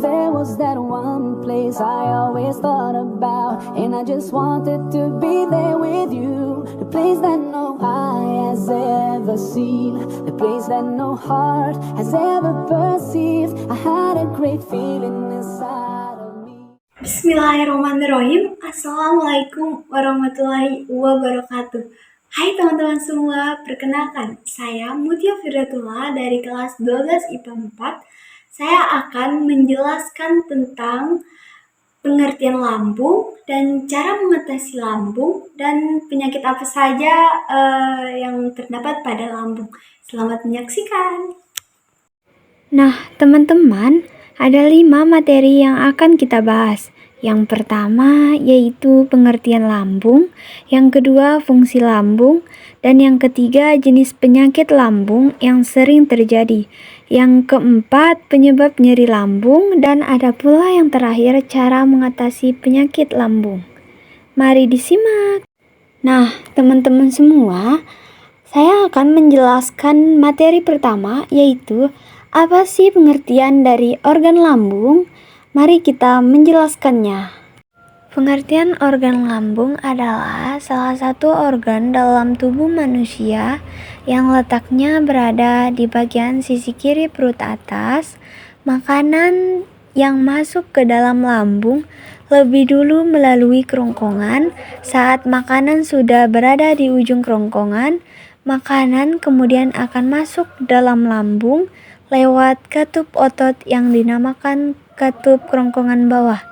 there was that one place I always thought about, and I just wanted to be there with you. The place that no eye has ever seen, the place that no heart has ever perceived. I had a great feeling inside of me. Bismillahirrahmanirrahim. Assalamualaikum warahmatullahi wabarakatuh. Hai teman-teman semua, perkenalkan saya Mutia Firdatullah dari kelas 12 IPA 4. Saya akan menjelaskan tentang pengertian lambung dan cara mengatasi lambung dan penyakit apa saja yang terdapat pada lambung. Selamat menyaksikan. Nah, teman-teman, ada 5 materi yang akan kita bahas. Yang pertama yaitu pengertian lambung, yang kedua fungsi lambung, dan yang ketiga jenis penyakit lambung yang sering terjadi. Yang keempat penyebab nyeri lambung, dan ada pula yang terakhir cara mengatasi penyakit lambung. Mari disimak. Nah, teman-teman semua, saya akan menjelaskan materi pertama yaitu apa sih pengertian dari organ lambung? Mari kita menjelaskannya. Pengertian organ lambung adalah salah satu organ dalam tubuh manusia yang letaknya berada di bagian sisi kiri perut atas. Makanan yang masuk ke dalam lambung lebih dulu melalui kerongkongan. Saat makanan sudah berada di ujung kerongkongan, makanan kemudian akan masuk dalam lambung lewat katup otot yang dinamakan katup kerongkongan bawah.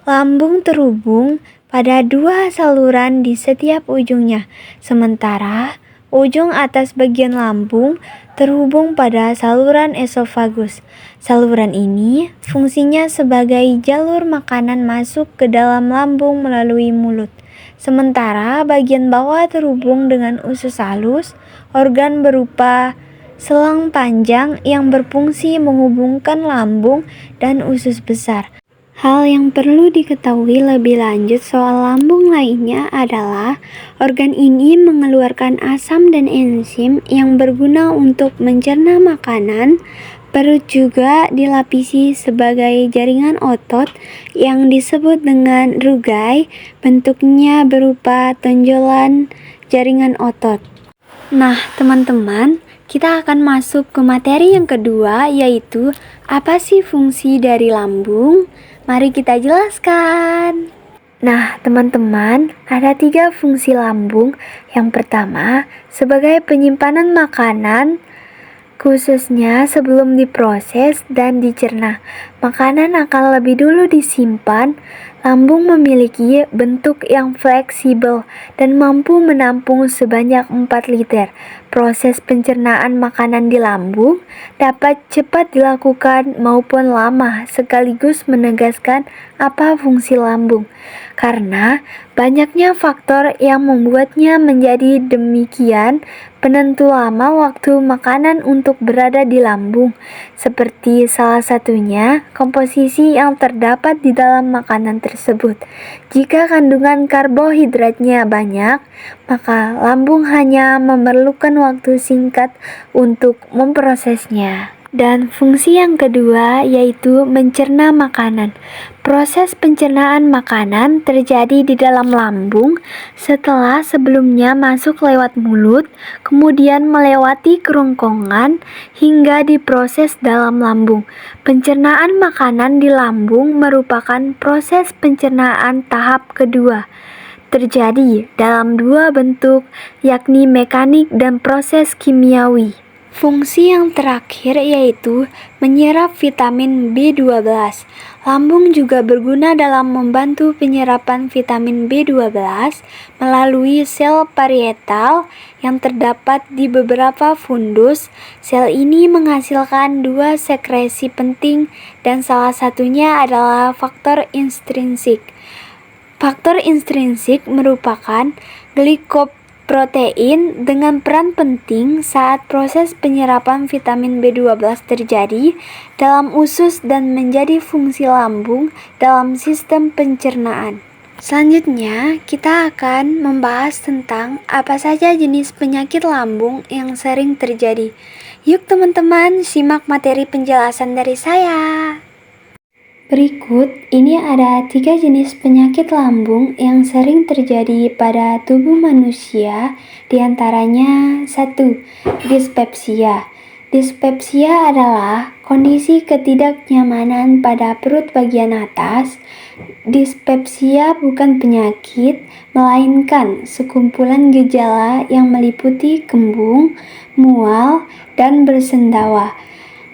Lambung terhubung pada 2 saluran di setiap ujungnya, sementara ujung atas bagian lambung terhubung pada saluran esofagus. Saluran ini fungsinya sebagai jalur makanan masuk ke dalam lambung melalui mulut. Sementara bagian bawah terhubung dengan usus halus, organ berupa selang panjang yang berfungsi menghubungkan lambung dan usus besar. Hal yang perlu diketahui lebih lanjut soal lambung lainnya adalah organ ini mengeluarkan asam dan enzim yang berguna untuk mencerna makanan. Perut juga dilapisi sebagai jaringan otot yang disebut dengan rugai, bentuknya berupa tonjolan jaringan otot. Nah, teman-teman, kita akan masuk ke materi yang kedua yaitu apa sih fungsi dari lambung? Mari kita jelaskan. Nah, teman-teman, ada 3 fungsi lambung. Yang pertama, sebagai penyimpanan makanan, khususnya sebelum diproses dan dicerna. Makanan akan lebih dulu disimpan. Lambung memiliki bentuk yang fleksibel dan mampu menampung sebanyak 4 liter. Proses pencernaan makanan di lambung dapat cepat dilakukan maupun lama, sekaligus menegaskan apa fungsi lambung. Karena banyaknya faktor yang membuatnya menjadi demikian, penentu lama waktu makanan untuk berada di lambung, seperti salah satunya komposisi yang terdapat di dalam makanan tersebut. Jika kandungan karbohidratnya banyak, maka lambung hanya memerlukan waktu singkat untuk memprosesnya. Dan fungsi yang kedua yaitu mencerna makanan. Proses pencernaan makanan terjadi di dalam lambung setelah sebelumnya masuk lewat mulut, kemudian melewati kerongkongan hingga diproses dalam lambung. Pencernaan makanan di lambung merupakan proses pencernaan tahap kedua. Terjadi dalam 2 bentuk, yakni mekanik dan proses kimiawi. Fungsi yang terakhir yaitu menyerap vitamin B12. Lambung juga berguna dalam membantu penyerapan vitamin B12 melalui sel parietal yang terdapat di beberapa fundus. Sel ini menghasilkan 2 sekresi penting dan salah satunya adalah faktor intrinsik. Faktor intrinsik merupakan glikoprotein dengan peran penting saat proses penyerapan vitamin B12 terjadi dalam usus dan menjadi fungsi lambung dalam sistem pencernaan. Selanjutnya, kita akan membahas tentang apa saja jenis penyakit lambung yang sering terjadi. Yuk teman-teman, simak materi penjelasan dari saya. Berikut ini ada 3 jenis penyakit lambung yang sering terjadi pada tubuh manusia, diantaranya 1. Dispepsia. Dispepsia adalah kondisi ketidaknyamanan pada perut bagian atas. Dispepsia bukan penyakit, melainkan sekumpulan gejala yang meliputi kembung, mual, dan bersendawa.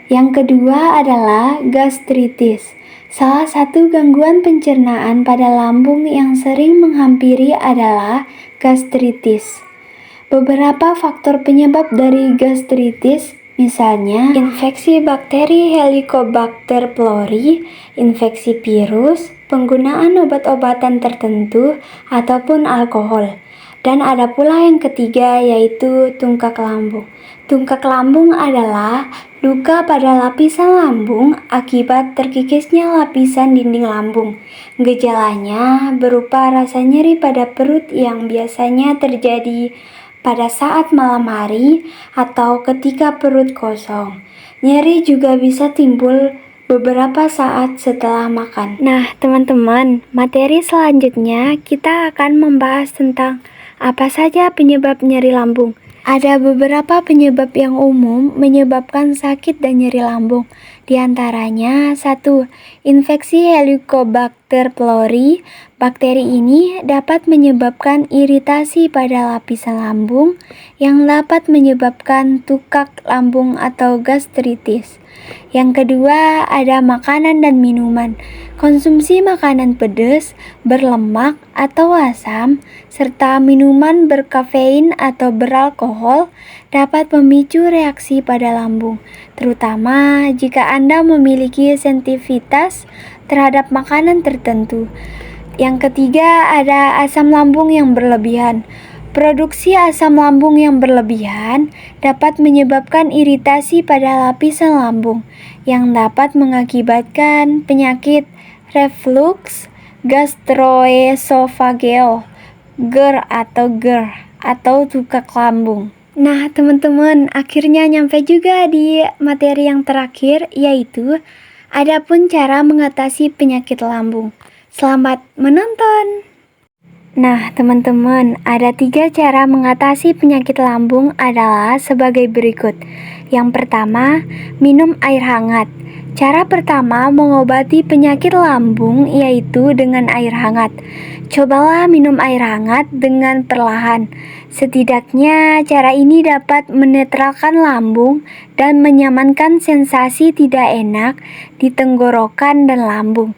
Yang kedua adalah gastritis. Salah satu gangguan pencernaan pada lambung yang sering menghampiri adalah gastritis. Beberapa faktor penyebab dari gastritis, misalnya infeksi bakteri Helicobacter pylori, infeksi virus, penggunaan obat-obatan tertentu, ataupun alkohol. Dan ada pula yang ketiga, yaitu tungkak lambung. Tungkak lambung adalah luka pada lapisan lambung akibat terkikisnya lapisan dinding lambung. Gejalanya berupa rasa nyeri pada perut yang biasanya terjadi pada saat malam hari atau ketika perut kosong. Nyeri juga bisa timbul beberapa saat setelah makan. Nah, teman-teman, materi selanjutnya kita akan membahas tentang apa saja penyebab nyeri lambung. Ada beberapa penyebab yang umum menyebabkan sakit dan nyeri lambung. Di antaranya 1. Infeksi Helicobacter pylori. Bakteri ini dapat menyebabkan iritasi pada lapisan lambung yang dapat menyebabkan tukak lambung atau gastritis. Yang kedua, ada makanan dan minuman. Konsumsi makanan pedas, berlemak atau asam, serta minuman berkafein atau beralkohol dapat memicu reaksi pada lambung, terutama jika Anda memiliki sensitivitas terhadap makanan tertentu. Yang ketiga, ada asam lambung yang berlebihan. Produksi asam lambung yang berlebihan dapat menyebabkan iritasi pada lapisan lambung yang dapat mengakibatkan penyakit reflux gastroesophageal, GERD atau tukak lambung. Nah, teman-teman, akhirnya nyampe juga di materi yang terakhir, yaitu adapun cara mengatasi penyakit lambung. Selamat menonton! Nah, teman-teman, ada 3 cara mengatasi penyakit lambung adalah sebagai berikut. Yang pertama, minum air hangat. Cara pertama mengobati penyakit lambung yaitu dengan air hangat. Cobalah minum air hangat dengan perlahan. Setidaknya cara ini dapat menetralkan lambung dan menyamankan sensasi tidak enak di tenggorokan dan lambung.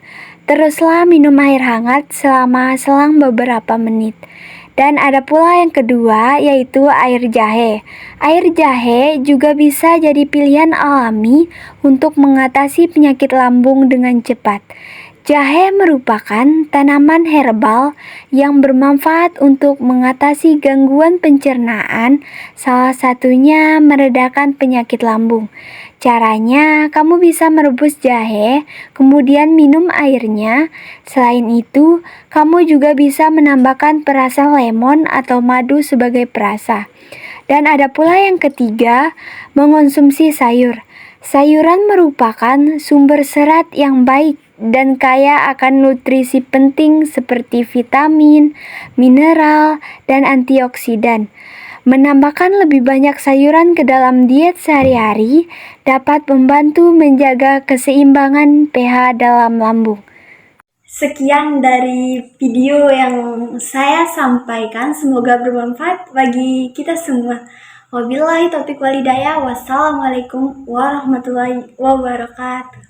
Teruslah minum air hangat selama selang beberapa menit. Dan ada pula yang kedua, yaitu air jahe. Air jahe juga bisa jadi pilihan alami untuk mengatasi penyakit lambung dengan cepat. Jahe merupakan tanaman herbal yang bermanfaat untuk mengatasi gangguan pencernaan, salah satunya meredakan penyakit lambung. Caranya, kamu bisa merebus jahe, kemudian minum airnya. Selain itu, kamu juga bisa menambahkan perasan lemon atau madu sebagai perasa. Dan ada pula yang ketiga, mengonsumsi sayur. Sayuran merupakan sumber serat yang baik dan kaya akan nutrisi penting seperti vitamin, mineral, dan antioksidan. Menambahkan lebih banyak sayuran ke dalam diet sehari-hari dapat membantu menjaga keseimbangan pH dalam lambung. Sekian dari video yang saya sampaikan, semoga bermanfaat bagi kita semua. Wabillahi taufiq walhidayah. Wassalamualaikum warahmatullahi wabarakatuh.